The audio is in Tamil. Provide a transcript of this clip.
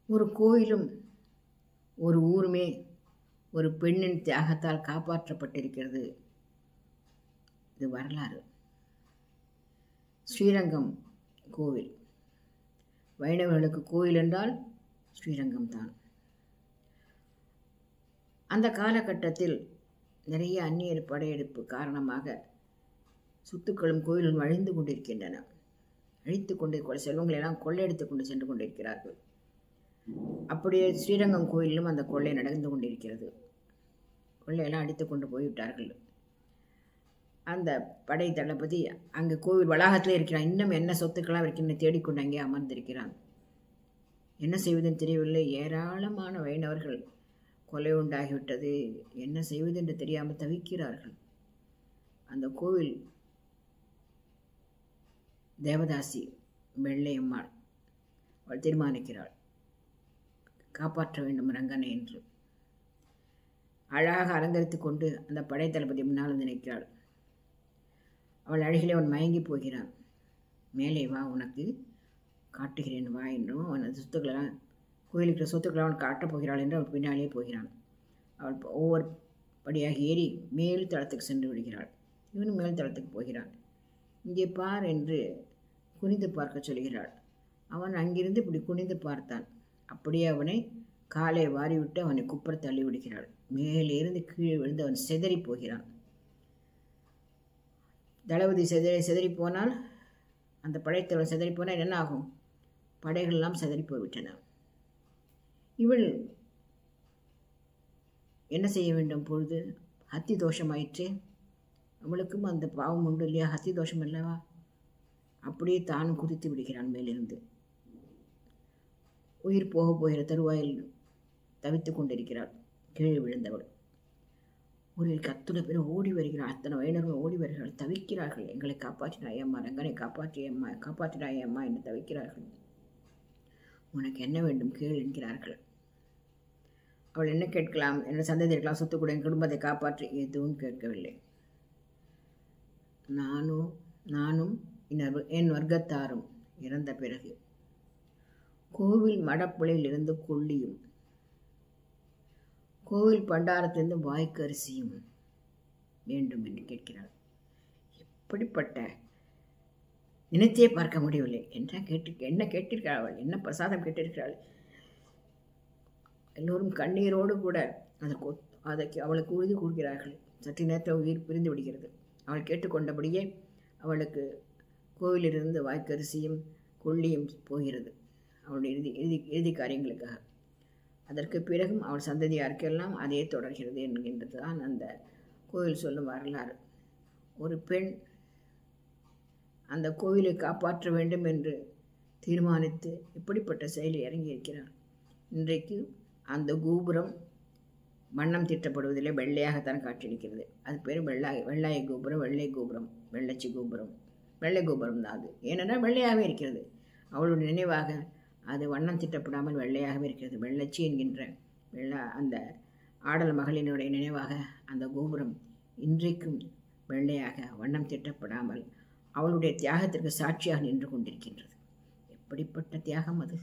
ஒரு கோயிலும் ஒரு ஊருமே ஒரு பெண்ணின் தியாகத்தால் காப்பாற்றப்பட்டிருக்கிறது. இது வரலாறு. ஸ்ரீரங்கம் கோவில். வைணவர்களுக்கு கோயில் என்றால் ஸ்ரீரங்கம் தான். அந்த காலகட்டத்தில் நிறைய அந்நியர் படையெடுப்பு காரணமாக சொத்துக்களும் கோயிலும் அழிந்து கொண்டிருக்கின்றன. அழித்து கொண்டு செல்வங்களை எல்லாம் கொள்ளையடித்து கொண்டு சென்று கொண்டிருக்கிறார்கள். அப்படியே ஸ்ரீரங்கம் கோயிலிலும் அந்த கொள்ளை நடந்து கொண்டிருக்கிறது. கொள்ளையெல்லாம் அடித்து கொண்டு போய்விட்டார்கள். அந்த படை தளபதி அங்கே கோவில் வளாகத்தில் இருக்கிறான். இன்னும் என்ன சொத்துக்களாக இருக்கின்ற தேடிக்கொண்டு அங்கே அமர்ந்திருக்கிறான். என்ன செய்வதுன்னு தெரியவில்லை. ஏராளமான வைணவர்கள் கொலை உண்டாகிவிட்டது. என்ன செய்வது என்று தெரியாமல் தவிக்கிறார்கள். அந்த கோவில் தேவதாசி வெள்ளையம்மாள் அவள் தீர்மானிக்கிறாள், காப்பாற்ற வேண்டும் ரங்கனை என்று. அழகாக அலங்கரித்து கொண்டு அந்த படை தளபதி முன்னால் வந்து நிற்கிறாள். அவள் அழகிலே அவன் மயங்கி போகிறான். மேலே வா, உனக்கு காட்டுகிறேன் வா என்றும் அவன் அந்த சொத்துக்களெல்லாம் கோயிலுக்கு சொத்துக்களை அவன் காட்டப் போகிறாள் என்று அவள் பின்னாலே போகிறான். அவள் ஒவ்வொரு படியாக ஏறி மேல் தளத்துக்கு சென்று விடுகிறாள். இவனும் மேல் தளத்துக்கு போகிறான். இங்கே பார் என்று குனிந்து பார்க்க சொல்கிறாள். அவன் அங்கிருந்து இப்படி குனிந்து பார்த்தான். அப்படியே அவனை காலை வாரிவிட்டு அவனை குப்புற தள்ளி விடுகிறாள். மேலிருந்து கீழே விழுந்து அவன் சிதறி போகிறான். தளபதி சிதறி போனால், அந்த படைத்தவன் சிதறி போனால் என்ன ஆகும்? படைகள் எல்லாம் சிதறி போய்விட்டன. இவள் என்ன செய்ய வேண்டும்? பொழுது ஹத்தி தோஷமாயிற்றே. அவளுக்கும் அந்த பாவம் உண்டு இல்லையா? ஹத்தி தோஷம் அல்லவா? அப்படியே தானும் குதித்து விடுகிறான் மேலிருந்து. உயிர் போக போகிற தருவாயில் தவித்து கொண்டிருக்கிறாள். கீழே விழுந்தவள். ஒரு அத்தனை பேர் ஓடி வருகிறாள். அத்தனை வைணர்கள் ஓடி வருகிறார்கள். தவிக்கிறார்கள். எங்களை காப்பாற்றினாயம்மா, ரங்கனை காப்பாற்றினாயம்மா என்று தவிக்கிறார்கள். உனக்கு என்ன வேண்டும் கேள் என்கிறார்கள். அவள் என்ன கேட்கலாம்? என்ன சந்ததி இருக்கலாம்? சொத்துக்கூட என் குடும்பத்தை காப்பாற்றி எதுவும் கேட்கவில்லை. நானும் என் வர்க்கத்தாரும் இறந்த பிறகு கோவில் மடப்புளையில் இருந்து கொள்ளியும் கோவில் பண்டாரத்திலிருந்து வாய்க்கு அரிசியும் வேண்டும் என்று கேட்கிறாள். எப்படிப்பட்ட நினைத்தே பார்க்க முடியவில்லை. என்ன கேட்டிருக்கிறாள் அவள்? என்ன பிரசாதம் கேட்டிருக்கிறாள்? எல்லோரும் கண்ணீரோடு கூட அதற்கு அவளுக்கு உறுதி கூறுகிறார்கள். சற்று நேரத்தில் உயிர் பிரிந்து விடுகிறது. அவள் கேட்டுக்கொண்டபடியே அவளுக்கு கோவிலிருந்து வாய்க்கரிசியும் கொள்ளியும் போகிறது அவளுடைய இறுதி காரியங்களுக்காக. அதற்கு பிறகும் அவள் சந்ததியாருக்கெல்லாம் அதே தொடர்கிறது என்கின்றது தான் அந்த கோவில் சொல்லும் வரலாறு. ஒரு பெண் அந்த கோவிலை காப்பாற்ற வேண்டும் என்று தீர்மானித்து இப்படிப்பட்ட செயலில் இறங்கியிருக்கிறார். இன்றைக்கு அந்த கோபுரம் வண்ணம் தீட்டப்படுவதிலே வெள்ளையாகத்தான் காட்சியளிக்கிறது. அது பேர் வெள்ளாய கோபுரம், வெள்ளை கோபுரம், வெள்ளச்சி கோபுரம், வெள்ளை கோபுரம் தான் அது. ஏனென்றால் வெள்ளையாகவே இருக்கிறது. அவளுடைய நினைவாக அது வண்ணம் தீட்டப்படாமல் வெள்ளையாகவே இருக்கிறது. வெள்ளச்சி என்கின்ற அந்த ஆடல் மகளினுடைய நினைவாக அந்த கோபுரம் இன்றைக்கும் வெள்ளையாக வண்ணம் தீட்டப்படாமல் அவளுடைய தியாகத்திற்கு சாட்சியாக நின்று கொண்டிருக்கின்றது. எப்படிப்பட்ட தியாகம் அது!